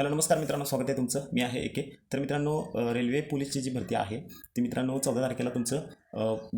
Hello नमस्कार मित्रांनो, स्वागत आहे तुमचं. मी आहे एके. तर मित्रांनो, रेल्वे पोलीसची जी भरती आहे ती मित्रांनो 14 तारखेला तुमचं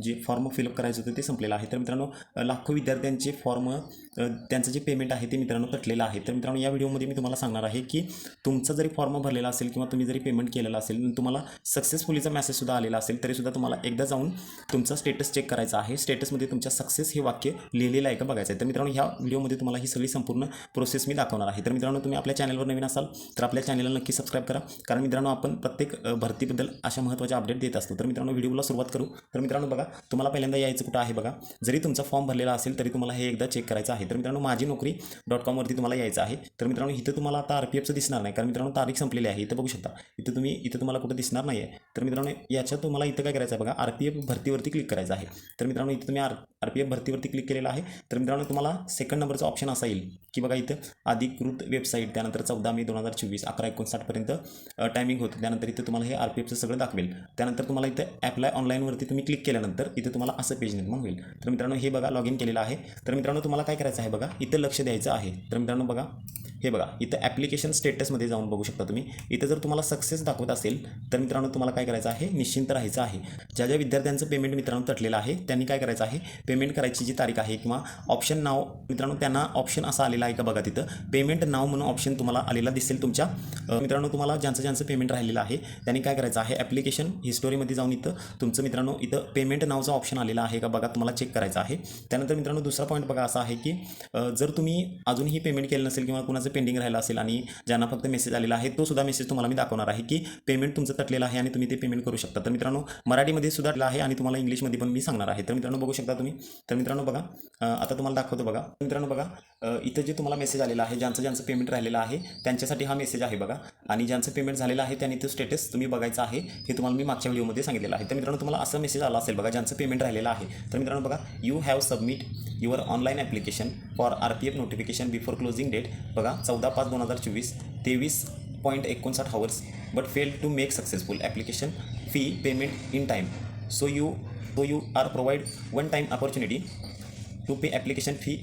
जे फॉर्म फिलअप करायचं होतं ते संपलेलं आहे. तर मित्रांनो, लाखो विद्यार्थ्यांचे फॉर्म त्यांचं जे पेमेंट आहे ते मित्रांनो कटलेलं आहे. तर मित्रांनो, या व्हिडिओमध्ये मी तुम्हाला सांगणार आहे की तुमचा जरी फॉर्म भरलेला असेल किंवा तुम्ही जरी पेमेंट केलेलं असेल, तुम्हाला सक्सेसफुलीचा मेसेजसुद्धा आलेला असेल, तरीसुद्धा तुम्हाला एकदा जाऊन तुमचा स्टेटस चेक करायचा आहे. स्टेटसमध्ये तुमच्या सक्सेस हे वाक्य लिहिलेलं आहे का बघायचं आहे. तर मित्रांनो, ह्या व्हिडिओमध्ये तुम्हाला ही सगळी संपूर्ण प्रोसेस मी दाखवणार आहे. तर मित्रांनो, तुम्ही आपल्या चॅनलवर नवीन असाल तर आपल्या चॅनलला नक्की सबस्क्राईब करा, कारण मित्रांनो आपण प्रत्येक भरतीबद्दल अशा महत्त्वाच्या अपडेट देत असतो. तर मित्रांनो, व्हिडिओला सुरुवात करू. तर मित्रांनो बघा, तुम्हाला पहिल्यांदा यायचं कुठं आहे बघा. जरी तुमचा फॉर्म भरलेला असेल तरी तुम्हाला हे एकदा चेक करायचं आहे. तर मित्रांनो, माझी नोकरी.com वरती तुम्हाला यायचं आहे. तर मित्रांनो, इथं तुम्हाला आता RPFचं दिसणार नाही, कारण मित्रांनो तारीख संपलेली आहे. इथं बघू शकता, इथं तुम्हाला कुठं दिसणार नाही आहे. तर मित्रांनो, याच्यात तुम्हाला इथं काय करायचं आहे बघा, RPF भरतीवरती क्लिक करायचं आहे. तर मित्रांनो, इथं तुम्ही RPF भरतीवरती क्लिक केलेलं आहे. तर मित्रांनो, तुम्हाला सेकंड नंबरचा ऑप्शन असा येईल की बघा, इथं अधिकृत वेबसाईट, त्यानंतर 14 मे 2024 11:59 पर्यंत टायमिंग होतं. त्यानंतर इथं तुम्हाला हे RPFचं सगळं दाखवेल. त्यानंतर तुम्हाला इथं ॲप्लाय ऑनलाईनवरती तुम्ही क्लिक केल्यानंतर इथं तुम्हाला असं पेज निर्माण होईल. तर मित्रांनो, हे बघा लॉग इन केलेलं आहे. तर मित्रांनो, तुम्हाला काय करायचं आहे बघा, इथं लक्ष द्यायचं आहे. तर मित्रांनो बघा, हे बघा इथं ॲप्लिकेशन स्टेटसमध्ये जाऊन बघू शकता तुम्ही. इथं जर तुम्हाला सक्सेस दाखवत असेल तर मित्रांनो, तुम्हाला काय करायचं आहे, निश्चिंत राहायचं आहे. ज्या ज्या विद्यार्थ्यांचं पेमेंट मित्रांनो तटलेलं आहे त्यांनी काय करायचं आहे, पेमेंट करायची जी तारीख आहे किंवा ऑप्शन नाव मित्रांनो, त्यांना ऑप्शन असा आलेला आहे का बघा, तिथं पेमेंट नाव म्हणून ऑप्शन तुम्हाला आलेला दिसेल तुमच्या. मित्रांनो, तुम्हाला ज्यांचं पेमेंट राहिलेलं आहे त्यांनी काय करायचं आहे, ॲप्लिकेशन हिस्टोरीमध्ये जाऊन इथं तुमचं मित्रांनो इथं पेमेंट नावचा ऑप्शन आलेला आहे का बघा, तुम्हाला चेक करायचं आहे. त्यानंतर मित्रांनो, दुसरा पॉईंट बघा असा आहे की जर तुम्ही अजूनही पेमेंट केलं नसेल किंवा कुणाचं पेंडिंग राहिलं असेल आणि ज्यांना फक्त मेसेज आलेला आहे, तो सुद्धा मेसेज तुम्हाला मी दाखवणार आहे की पेमेंट तुमचं तटलेलं आहे आणि तुम्ही ते पेमेंट करू शकता. तर मित्रांनो, मराठीमध्ये सुद्धा आहे आणि तुम्हाला इंग्लिशमध्ये पण मी सांगणार आहे. तर मित्रांनो, बघू शकता तुम्ही. तर मित्रांनो बघा, आता तुम्हाला दाखवतो बघा. मित्रांनो बघा, इथं जे तुम्हाला मेसेज आलेला आहे, ज्यांचं पेमेंट राहिलेलं आहे त्यांच्यासाठी हा मेसेज आहे बघा. आणि ज्यांचं पेमेंट झालेलं आहे त्यांनी तो स्टेटस तुम्ही बघायचं आहे. हे तुम्हाला मी मागच्या व्हिडिओमध्ये सांगितलेलं आहे. तर मित्रांनो, तुम्हाला असं मेसेज आला असेल बघा, ज्यांचं पेमेंट राहिलेलं आहे. तर मित्रांनो बघा, you have submit your online application for RPF notification before closing date बघा 14/5/2024 23.59 hours but fail to make successful application fee payment in time. So you are provide one time opportunity to pay application fee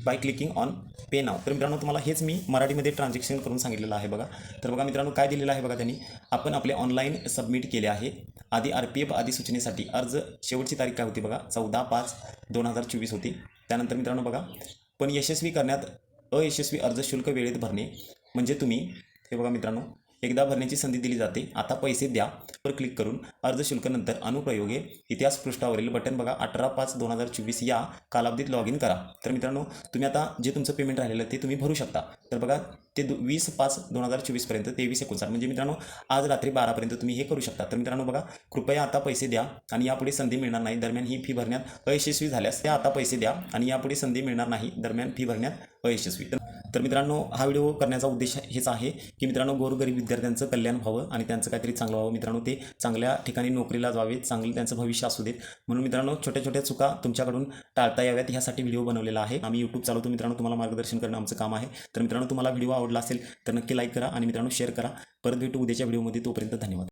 by clicking on pay now. तर मित्रांनो, तुम्हाला हेच मी मराठीमध्ये transaction करून सांगितलेलं आहे बघा. तर बघा मित्रांनो, काय दिलेलं आहे बघा त्यांनी, आपण आपले ऑनलाईन सबमिट केले आहे. आधी RPF अधिसूचनेसाठी अर्ज शेवटची तारीख काय होती बघा, 14/5/2024 होती. त्यानंतर मित्रांनो बघा, पण यशस्वी करण्यात अयशस्वी अर्ज शुल्क वेळेत भरणे म्हणजे तुम्ही, हे बघा मित्रांनो, एकदा भरण्याची संधी दिली जाते. आता पैसे द्या वर क्लिक करून अर्ज शुल्क नंतर अनुप्रयोगे इतिहास पृष्ठावरील बटन बघा 18/5/2024 या कालावधीत लॉग इन करा. तर मित्रांनो, तुम्ही आता जे तुमचं पेमेंट राहिलेलं ते तुम्ही भरू शकता. तर बघा, ते 20/5/2024 पर्यंत 23:59 म्हणजे मित्रांनो आज रात्री 12 तुम्ही हे करू शकता. तर मित्रांनो बघा, कृपया आता पैसे द्या आणि यापुढे संधी मिळणार नाही. दरम्यान ही फी भरण्यात अयशस्वी झाल्यास त्या आता पैसे द्या आणि यापुढे संधी मिळणार नाही. दरम्यान फी भरण्यात अयशस्वी. तर मित्रांनो, हा व्हिडिओ करण्याचा उद्देश हेच आहे की मित्रांनो, गोरगरीब विद्यार्थ्यांचं कल्याण व्हावं आणि त्यांचं काहीतरी चांगलं व्हावं. मित्रांनो, ते चांगल्या ठिकाणी नोकरीला जावेत, चांगलं त्यांचं भविष्य असू देत. म्हणून मित्रांनो, छोट्या छोट्या चुका तुमच्याकडून टाळता याव्यात ह्यासाठी व्हिडिओ बनवलेला आहे. आम्ही YouTube चालवतो मित्रांनो, तुम्हाला मार्गदर्शन करणं आमचं काम आहे. तर मित्रांनो, तुम्हाला व्हिडिओ आवडला असेल तर नक्की लाईक करा आणि मित्रांनो शेअर करा. परत भेटू उद्याच्या व्हिडिओमध्ये. तोपर्यंत धन्यवाद.